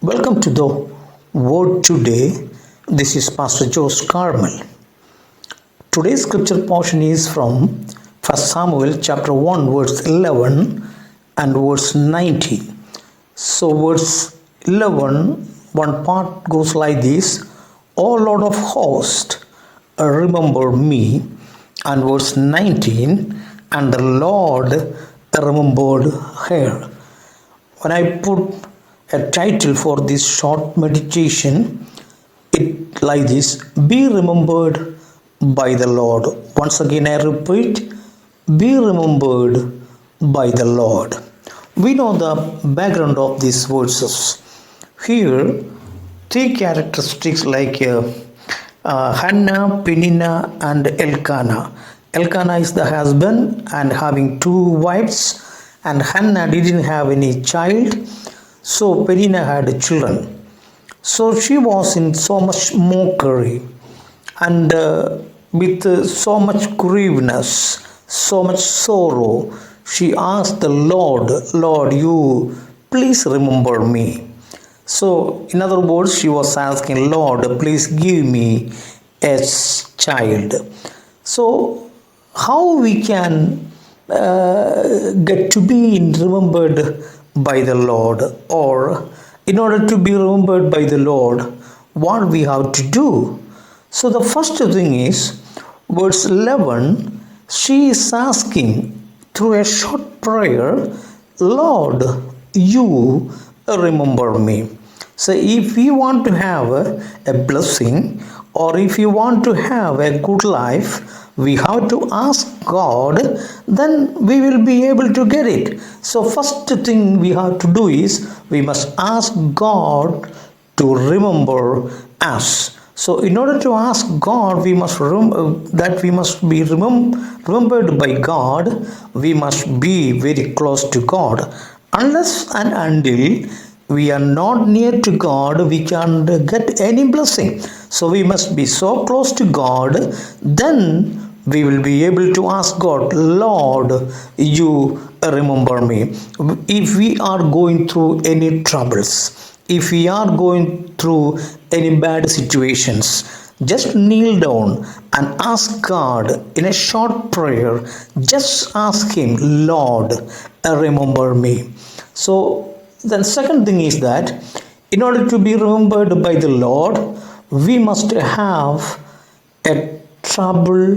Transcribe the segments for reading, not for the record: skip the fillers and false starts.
Welcome to the Word Today. This is Pastor Jose Carmel. Today's scripture portion is from 1 Samuel chapter 1 verse 11 and verse 19. So verse 11, one part goes like this: O Lord of hosts, remember me. And verse 19, and the Lord remembered her. When I put a title for this short meditation, it like this: be remembered by the Lord. Once again I repeat, be remembered by the Lord. We know the background of these verses. Here, three characteristics like Hannah, Peninnah, and Elkanah. Elkanah is the husband and having two wives, and Hannah didn't have any child, so Peninnah had children. So she was in so much mockery and with so much grievousness, so much sorrow. She asked the Lord, Lord, you please remember me. So, in other words, she was asking, Lord, please give me a child. So, how we can get to be remembered by the Lord, or in order to be remembered by the Lord, what we have to do? So, the first thing is, verse 11, she is asking through a short prayer, Lord, you remember me. So if we want to have a blessing, or if you want to have a good life, we have to ask God, then we will be able to get it. So first thing we have to do is we must ask God to remember us. So in order to ask God, we must be remembered by God. We must be very close to God. Unless and until we are not near to God, we can't get any blessing. So we must be so close to God, then we will be able to ask God, Lord, you remember me. If we are going through any troubles, if we are going through any bad situations, just kneel down and ask God in a short prayer. Just ask Him, Lord, remember me. So, the second thing is that in order to be remembered by the Lord, we must have a trouble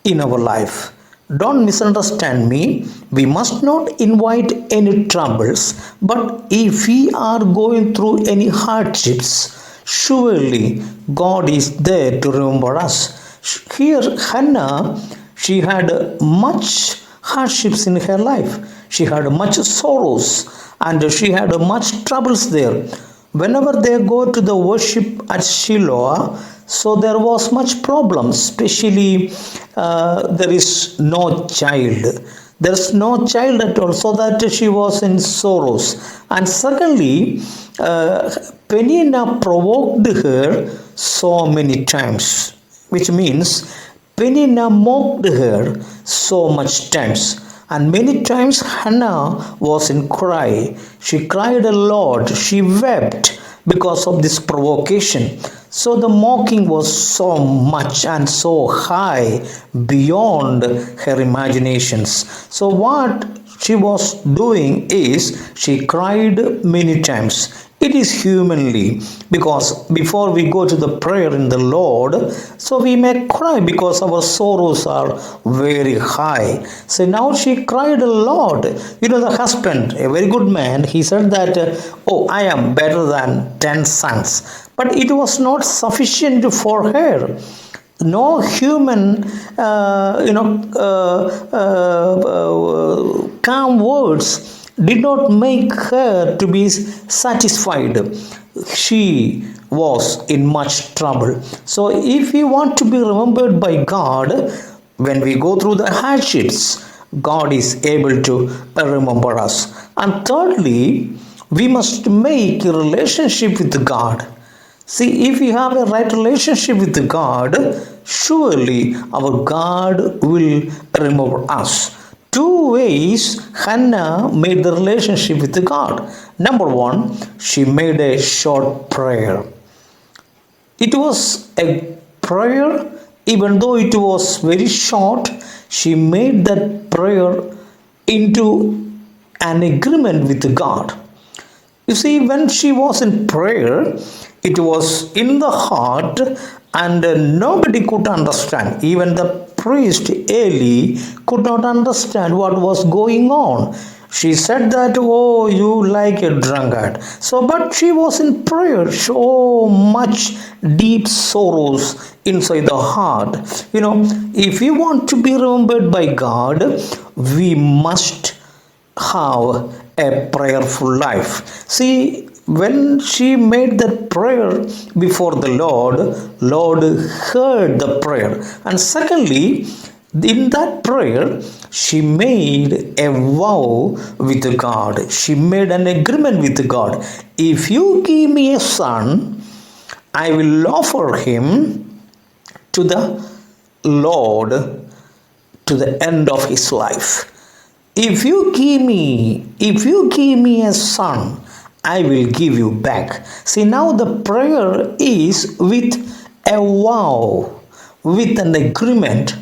in our life. Don't misunderstand me. We must not invite any troubles, but if we are going through any hardships, surely God is there to remember us. Here, Hannah, she had much hardships in her life. She had much sorrows and she had much troubles there. Whenever they go to the worship at Shiloh, so there was much problems, especially there is no child. There's no child at all, so that she was in sorrows. And secondly, Peninnah provoked her so many times, which means Peninnah mocked her so much times. And many times Hannah was in cry. She cried a lot. She wept because of this provocation. So the mocking was so much and so high beyond her imaginations. So what she was doing is she cried many times. It is humanly, because before we go to the prayer in the Lord, so we may cry because our sorrows are very high. So now she cried a lot. You know, the husband, a very good man, he said that, oh, I am better than 10 sons. But it was not sufficient for her. No human, calm words did not make her to be satisfied. She was in much trouble. So if we want to be remembered by God, when we go through the hardships, God is able to remember us. And thirdly, we must make a relationship with God. See, if we have a right relationship with God, surely our God will remember us. two ways Hannah made the relationship with God. Number one, she made a short prayer. It was a prayer, even though it was very short, she made that prayer into an agreement with God. You see, when she was in prayer, it was in the heart, and nobody could understand. Even the priest Eli could not understand what was going on. She said that, oh, you like a drunkard. So, but she was in prayer, so much deep sorrows inside the heart. If we want to be remembered by God, we must have a prayerful life. See, when she made that prayer before the Lord heard the prayer. And secondly, in that prayer, she made a vow with God. She made an agreement with God. If you give me a son, I will offer him to the Lord to the end of his life. If you give me a son, I will give you back. See, now the prayer is with a vow, with an agreement.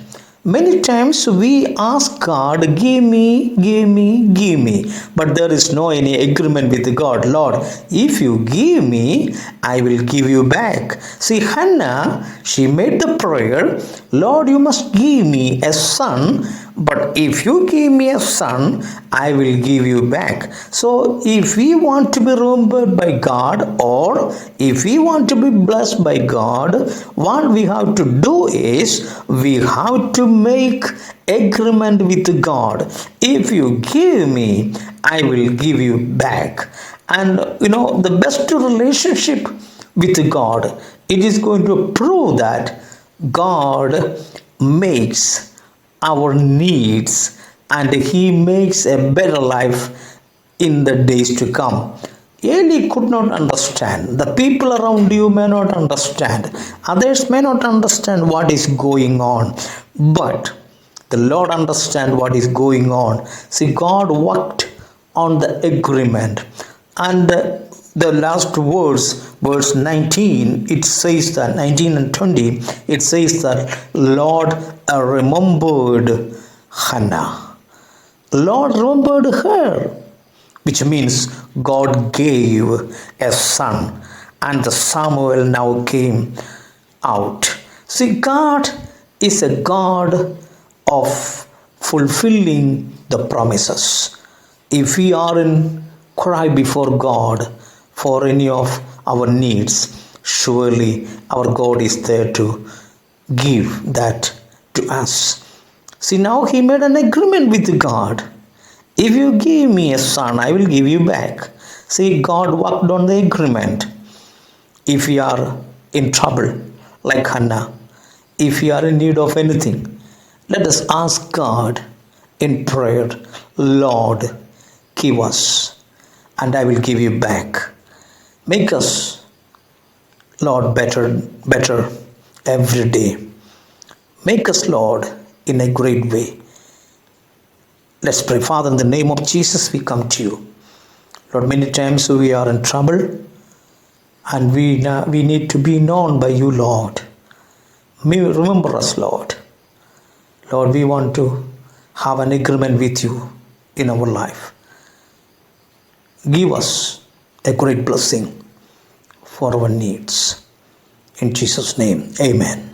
Many times we ask God, give me, give me, give me. But there is no any agreement with God. Lord, if you give me, I will give you back. See, Hannah, she made the prayer, Lord, you must give me a son, but if you give me a son, I will give you back. So, if we want to be remembered by God, or if we want to be blessed by God, what we have to do is we have to make agreement with God. If you give me, I will give you back. And the best relationship with God, it is going to prove that God makes our needs and he makes a better life in the days to come. Eli could not understand. The people around you may not understand. Others may not understand what is going on. But the Lord understands what is going on. See, God worked on the agreement. And the last verse 19, it says that, 19 and 20, it says that Lord remembered Hannah. Lord remembered her, which means God gave a son, and the Samuel now came out. See, God is a God of fulfilling the promises. If we are in cry before God for any of our needs, surely our God is there to give that to us. See, now he made an agreement with God. If you give me a son, I will give you back. See, God worked on the agreement. If we are in trouble, like Hannah, if we are in need of anything, let us ask God in prayer, Lord, give us, and I will give you back. Make us, Lord, better every day. Make us, Lord, in a great way. Let's pray. Father, in the name of Jesus, we come to you. Lord, many times we are in trouble and we need to be known by you, Lord. Remember us, Lord. Lord, we want to have an agreement with you in our life. Give us a great blessing for our needs. In Jesus' name, amen.